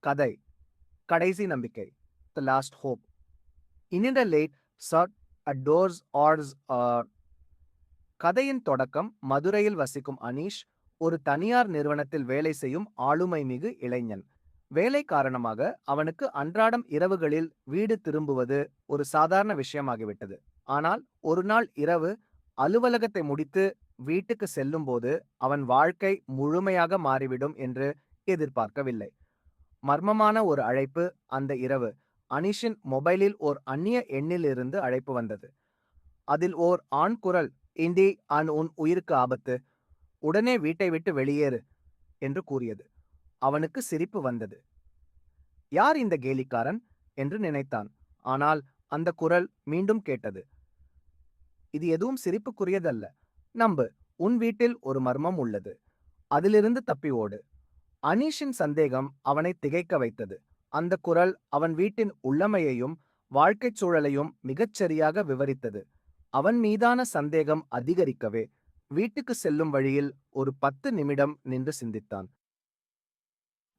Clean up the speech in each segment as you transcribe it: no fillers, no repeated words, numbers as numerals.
கதை கடைசி நம்பிக்கை, த லாஸ்ட் ஹோப். இனிட லேட் சட் அட் டோர்ஸ் ஆர்ஸ். கதையின் தொடக்கம் மதுரையில் வசிக்கும் அனீஷ் ஒரு தனியார் நிறுவனத்தில் வேலை செய்யும் ஆளுமை மிகு இளைஞன். வேலை காரணமாக அவனுக்கு அன்றாடம் இரவுகளில் வீடு திரும்புவது ஒரு சாதாரண விஷயமாகிவிட்டது. ஆனால் ஒரு நாள் இரவு அலுவலகத்தை முடித்து வீட்டுக்கு செல்லும்போது அவன் வாழ்க்கை முழுமையாக மாறிவிடும் என்று எதிர்பார்க்கவில்லை. மர்மமான ஒரு அழைப்பு அந்த இரவு. அனீஷின் மொபைலில் ஓர் அந்நிய எண்ணிலிருந்து அழைப்பு வந்தது. அதில் ஓர் ஆண் குரல், "இண்டி, உன் உயிருக்கு ஆபத்து. உடனே வீட்டை விட்டு வெளியேறு" என்று கூறியது. அவனுக்கு சிரிப்பு வந்தது. யார் இந்த கேலிக்காரன் என்று நினைத்தான். ஆனால் அந்த குரல் மீண்டும் கேட்டது. இது எதுவும் சிரிப்புக்குரியதல்ல. நம்பு, உன் வீட்டில் ஒரு மர்மம் உள்ளது. அதிலிருந்து தப்பி ஓடு. அனீஷின் சந்தேகம் அவனை திகைக்க வைத்தது. அந்த குரல் அவன் வீட்டின் உள்ளமையையும் வாழ்க்கைச் சூழலையும் மிகச்சரியாக விவரித்தது. அவன் மீதான சந்தேகம் அதிகரிக்கவே வீட்டுக்கு செல்லும் வழியில் ஒரு 10 நிமிடம் நின்று சிந்தித்தான்.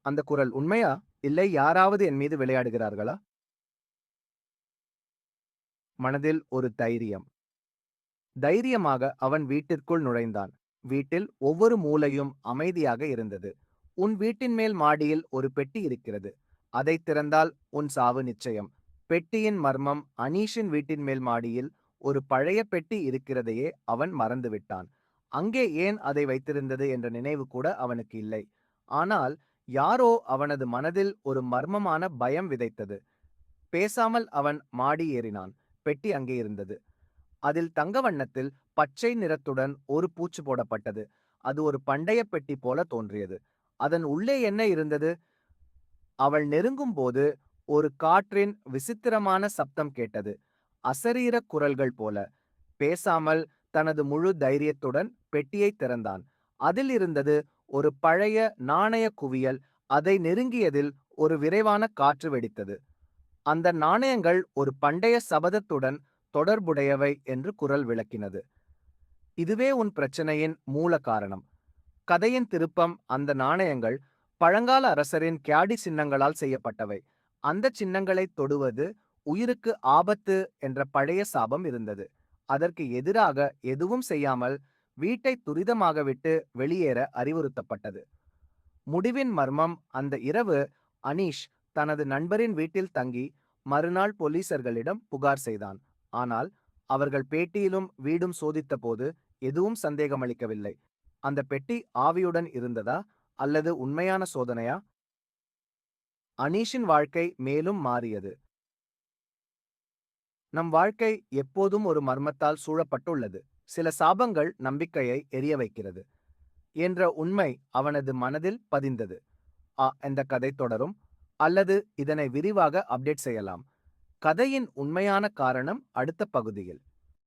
அந்த குரல் உண்மையா, இல்லை யாராவது என் மீது விளையாடுகிறார்களா? மனதில் ஒரு தைரியம். தைரியமாக அவன் வீட்டிற்குள் நுழைந்தான். வீட்டில் ஒவ்வொரு மூலையும் அமைதியாக இருந்தது. உன் வீட்டின் மேல் மாடியில் ஒரு பெட்டி இருக்கிறது. அதை திறந்தால் உன் சாவு நிச்சயம். பெட்டியின் மர்மம். அனீஷின் வீட்டின் மேல் மாடியில் ஒரு பழைய பெட்டி இருக்கிறதையே அவன் மறந்துவிட்டான். அங்கே ஏன் அதை வைத்திருந்தது என்ற நினைவு கூட அவனுக்கு இல்லை. ஆனால் யாரோ அவனது மனதில் ஒரு மர்மமான பயம் விதைத்தது. பேசாமல் அவன் மாடி ஏறினான். பெட்டி அங்கே இருந்தது. அதில் தங்க வண்ணத்தில் பச்சை நிறத்துடன் ஒரு பூச்சு போடப்பட்டது. அது ஒரு பண்டைய பெட்டி போல தோன்றியது. அதன் உள்ளே என்ன இருந்தது? அவள் நெருங்கும் போது ஒரு காற்றின் விசித்திரமான சப்தம் கேட்டது. அசரீர குரல்கள் போல. பேசாமல் தனது முழு தைரியத்துடன் பெட்டியை திறந்தான். அதில் இருந்தது ஒரு பழைய நாணய குவியல். அதை நெருங்கியதில் ஒரு விரைவான காற்று வெடித்தது. அந்த நாணயங்கள் ஒரு பண்டைய சபதத்துடன் தொடர்புடையவை என்று குரல் விளக்கினது. இதுவே உன் பிரச்சனையின் மூல காரணம். கதையின் திருப்பம். அந்த நாணயங்கள் பழங்கால அரசரின் கியாடி சின்னங்களால் செய்யப்பட்டவை. அந்த சின்னங்களை தொடுவது உயிருக்கு ஆபத்து என்ற பழைய சாபம் இருந்தது. அதற்கு எதிராக எதுவும் செய்யாமல் வீட்டை துரிதமாக விட்டு வெளியேற அறிவுறுத்தப்பட்டது. முடிவின் மர்மம். அந்த இரவு அனீஷ் தனது நண்பரின் வீட்டில் தங்கி மறுநாள் போலீசர்களிடம் புகார் செய்தான். ஆனால் அவர்கள் பேட்டியிலும் வீடும் சோதித்தபோது எதுவும் சந்தேகமளிக்கவில்லை. அந்த பெட்டி ஆவியுடன் இருந்ததா அல்லது உண்மையான சோதனையா? அனீஷின் வாழ்க்கை மேலும் மாறியது. நம் வாழ்க்கை எப்போதும் ஒரு மர்மத்தால் சூழப்பட்டுள்ளது. சில சாபங்கள் நம்பிக்கையை எரிய வைக்கிறது என்ற உண்மை அவனது மனதில் பதிந்தது. இந்த கதை தொடரும். அல்லது இதனை விரிவாக அப்டேட் செய்யலாம். கதையின் உண்மையான காரணம் அடுத்த பகுதியில்.